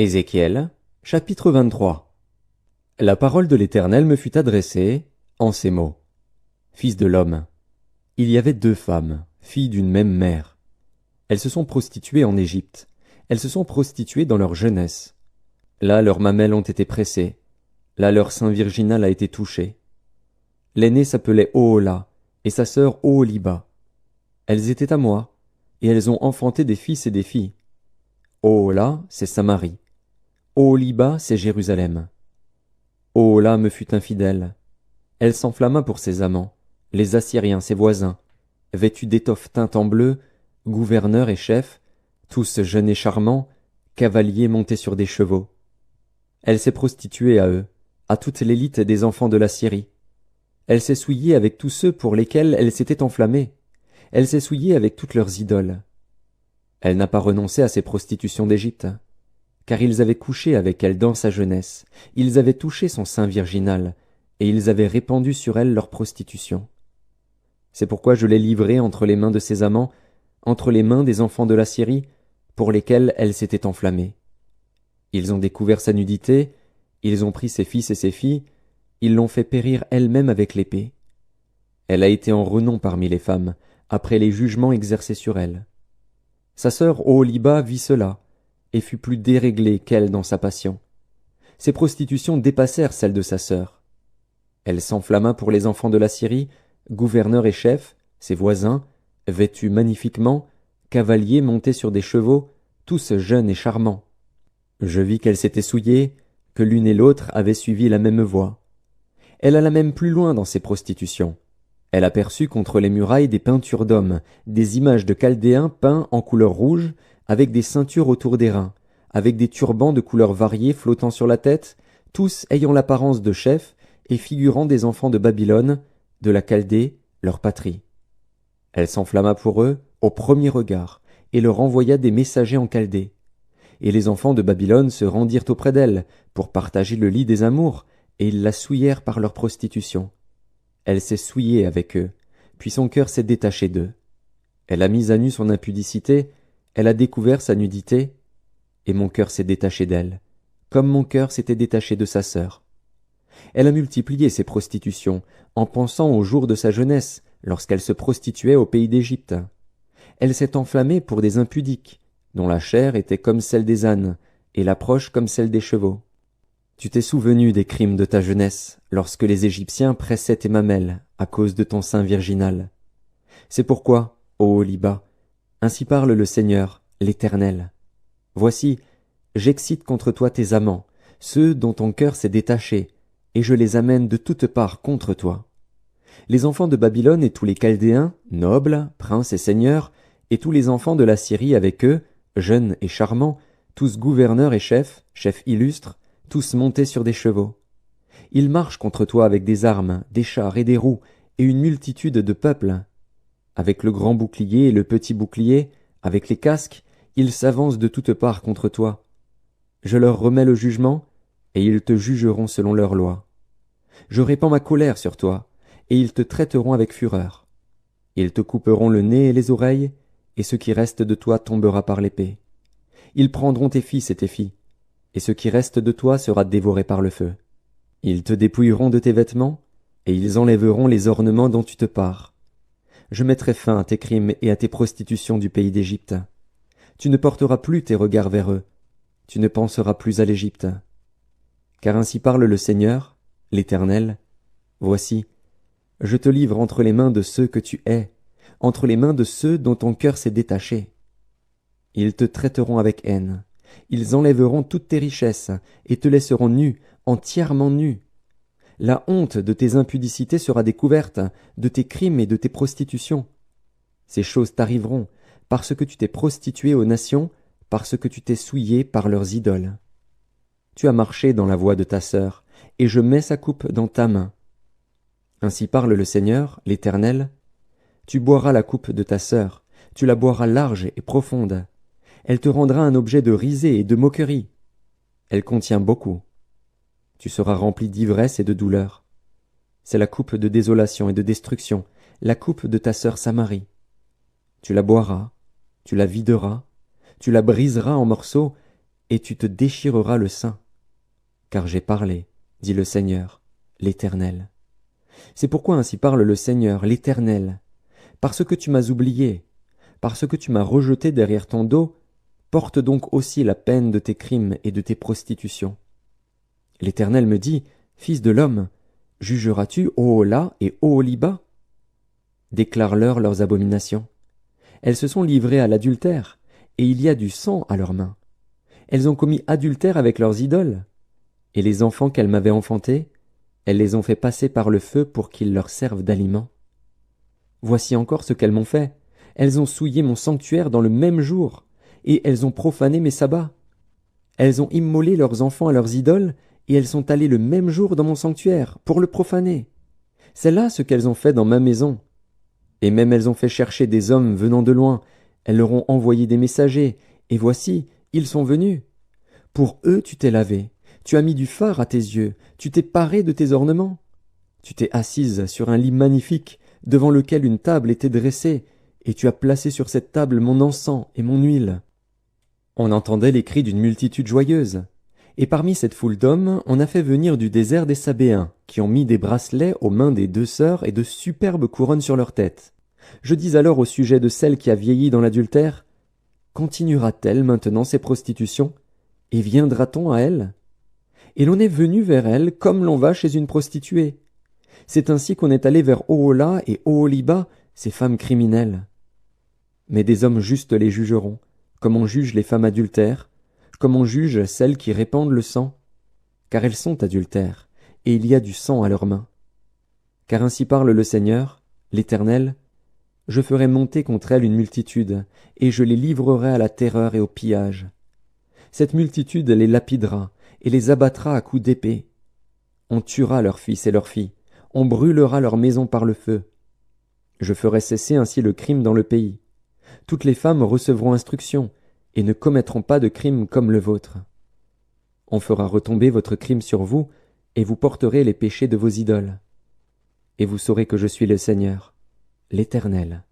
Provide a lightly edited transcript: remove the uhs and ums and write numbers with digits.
Ézéchiel, chapitre 23. La parole de l'Éternel me fut adressée, en ces mots. Fils de l'homme, il y avait 2 femmes, filles d'une même mère. Elles se sont prostituées en Égypte. Elles se sont prostituées dans leur jeunesse. Là leurs mamelles ont été pressées. Là leur sein virginal a été touché. L'aînée s'appelait Ohola, et sa sœur Oholiba. Elles étaient à moi, et elles ont enfanté des fils et des filles. Ohola, c'est Samarie. Oholiba, c'est Jérusalem. Ohola me fut infidèle. Elle s'enflamma pour ses amants, les Assyriens, ses voisins, vêtus d'étoffes teintes en bleu, gouverneurs et chefs, tous jeunes et charmants, cavaliers montés sur des chevaux. Elle s'est prostituée à eux, à toute l'élite des enfants de la Syrie. Elle s'est souillée avec tous ceux pour lesquels elle s'était enflammée. Elle s'est souillée avec toutes leurs idoles. Elle n'a pas renoncé à ses prostitutions d'Égypte, car ils avaient couché avec elle dans sa jeunesse, ils avaient touché son sein virginal, et ils avaient répandu sur elle leur prostitution. C'est pourquoi je l'ai livrée entre les mains de ses amants, entre les mains des enfants de la Syrie, pour lesquels elle s'était enflammée. Ils ont découvert sa nudité, ils ont pris ses fils et ses filles, ils l'ont fait périr elle-même avec l'épée. Elle a été en renom parmi les femmes, après les jugements exercés sur elle. Sa sœur Oholiba vit cela, et fut plus déréglée qu'elle dans sa passion. Ses prostitutions dépassèrent celles de sa sœur. Elle s'enflamma pour les enfants de la Syrie, gouverneurs et chefs, ses voisins, vêtus magnifiquement, cavaliers montés sur des chevaux, tous jeunes et charmants. Je vis qu'elle s'était souillée, que l'une et l'autre avaient suivi la même voie. Elle alla même plus loin dans ses prostitutions. Elle aperçut contre les murailles des peintures d'hommes, des images de Chaldéens peints en couleur rouge, avec des ceintures autour des reins, avec des turbans de couleurs variées flottant sur la tête, tous ayant l'apparence de chefs et figurant des enfants de Babylone, de la Chaldée, leur patrie. Elle s'enflamma pour eux au premier regard, et leur envoya des messagers en Chaldée. Et les enfants de Babylone se rendirent auprès d'elle, pour partager le lit des amours, et ils la souillèrent par leur prostitution. Elle s'est souillée avec eux, puis son cœur s'est détaché d'eux. Elle a mis à nu son impudicité, elle a découvert sa nudité, et mon cœur s'est détaché d'elle, comme mon cœur s'était détaché de sa sœur. Elle a multiplié ses prostitutions, en pensant aux jours de sa jeunesse, lorsqu'elle se prostituait au pays d'Égypte. Elle s'est enflammée pour des impudiques, dont la chair était comme celle des ânes, et l'approche comme celle des chevaux. Tu t'es souvenu des crimes de ta jeunesse, lorsque les Égyptiens pressaient tes mamelles, à cause de ton sein virginal. C'est pourquoi, ô Oholiba, ainsi parle le Seigneur, l'Éternel. Voici, j'excite contre toi tes amants, ceux dont ton cœur s'est détaché, et je les amène de toutes parts contre toi. Les enfants de Babylone et tous les Chaldéens, nobles, princes et seigneurs, et tous les enfants de la Syrie avec eux, jeunes et charmants, tous gouverneurs et chefs, chefs illustres, tous montés sur des chevaux. Ils marchent contre toi avec des armes, des chars et des roues, et une multitude de peuples. Avec le grand bouclier et le petit bouclier, avec les casques, ils s'avancent de toutes parts contre toi. Je leur remets le jugement, et ils te jugeront selon leur loi. Je répands ma colère sur toi, et ils te traiteront avec fureur. Ils te couperont le nez et les oreilles, et ce qui reste de toi tombera par l'épée. Ils prendront tes fils et tes filles, et ce qui reste de toi sera dévoré par le feu. Ils te dépouilleront de tes vêtements, et ils enlèveront les ornements dont tu te pares. Je mettrai fin à tes crimes et à tes prostitutions du pays d'Égypte. Tu ne porteras plus tes regards vers eux, tu ne penseras plus à l'Égypte. Car ainsi parle le Seigneur, l'Éternel. Voici, je te livre entre les mains de ceux que tu hais, entre les mains de ceux dont ton cœur s'est détaché. Ils te traiteront avec haine, ils enlèveront toutes tes richesses, et te laisseront nu, entièrement nu. La honte de tes impudicités sera découverte, de tes crimes et de tes prostitutions. Ces choses t'arriveront, parce que tu t'es prostitué aux nations, parce que tu t'es souillé par leurs idoles. Tu as marché dans la voie de ta sœur, et je mets sa coupe dans ta main. Ainsi parle le Seigneur, l'Éternel. Tu boiras la coupe de ta sœur, tu la boiras large et profonde. Elle te rendra un objet de risée et de moquerie. Elle contient beaucoup. Tu seras rempli d'ivresse et de douleur. C'est la coupe de désolation et de destruction, la coupe de ta sœur Samarie. Tu la boiras, tu la videras, tu la briseras en morceaux, et tu te déchireras le sein. Car j'ai parlé, dit le Seigneur, l'Éternel. C'est pourquoi ainsi parle le Seigneur, l'Éternel. Parce que tu m'as oublié, parce que tu m'as rejeté derrière ton dos, porte donc aussi la peine de tes crimes et de tes prostitutions. L'Éternel me dit, Fils de l'homme, jugeras-tu Ohola et Oholiba? Déclare-leur leurs abominations. Elles se sont livrées à l'adultère, et il y a du sang à leurs mains. Elles ont commis adultère avec leurs idoles, et les enfants qu'elles m'avaient enfantés, elles les ont fait passer par le feu pour qu'ils leur servent d'aliment. Voici encore ce qu'elles m'ont fait. Elles ont souillé mon sanctuaire dans le même jour, et elles ont profané mes sabbats. Elles ont immolé leurs enfants à leurs idoles, et elles sont allées le même jour dans mon sanctuaire, pour le profaner. C'est là ce qu'elles ont fait dans ma maison. Et même elles ont fait chercher des hommes venant de loin, elles leur ont envoyé des messagers, et voici, ils sont venus. Pour eux tu t'es lavé, tu as mis du fard à tes yeux, tu t'es paré de tes ornements. Tu t'es assise sur un lit magnifique, devant lequel une table était dressée, et tu as placé sur cette table mon encens et mon huile. On entendait les cris d'une multitude joyeuse. Et parmi cette foule d'hommes, on a fait venir du désert des Sabéens, qui ont mis des bracelets aux mains des deux sœurs et de superbes couronnes sur leurs têtes. Je dis alors au sujet de celle qui a vieilli dans l'adultère, continuera-t-elle maintenant ses prostitutions, et viendra-t-on à elle? Et l'on est venu vers elle comme l'on va chez une prostituée. C'est ainsi qu'on est allé vers Ohola et Oholiba, ces femmes criminelles. Mais des hommes justes les jugeront, comme on juge les femmes adultères, comme on juge celles qui répandent le sang, car elles sont adultères, et il y a du sang à leurs mains. Car ainsi parle le Seigneur, l'Éternel, je ferai monter contre elles une multitude, et je les livrerai à la terreur et au pillage. Cette multitude les lapidera, et les abattra à coups d'épée. On tuera leurs fils et leurs filles, on brûlera leurs maisons par le feu. Je ferai cesser ainsi le crime dans le pays. Toutes les femmes recevront instruction, et ne commettront pas de crime comme le vôtre. On fera retomber votre crime sur vous, et vous porterez les péchés de vos idoles. Et vous saurez que je suis le Seigneur, l'Éternel.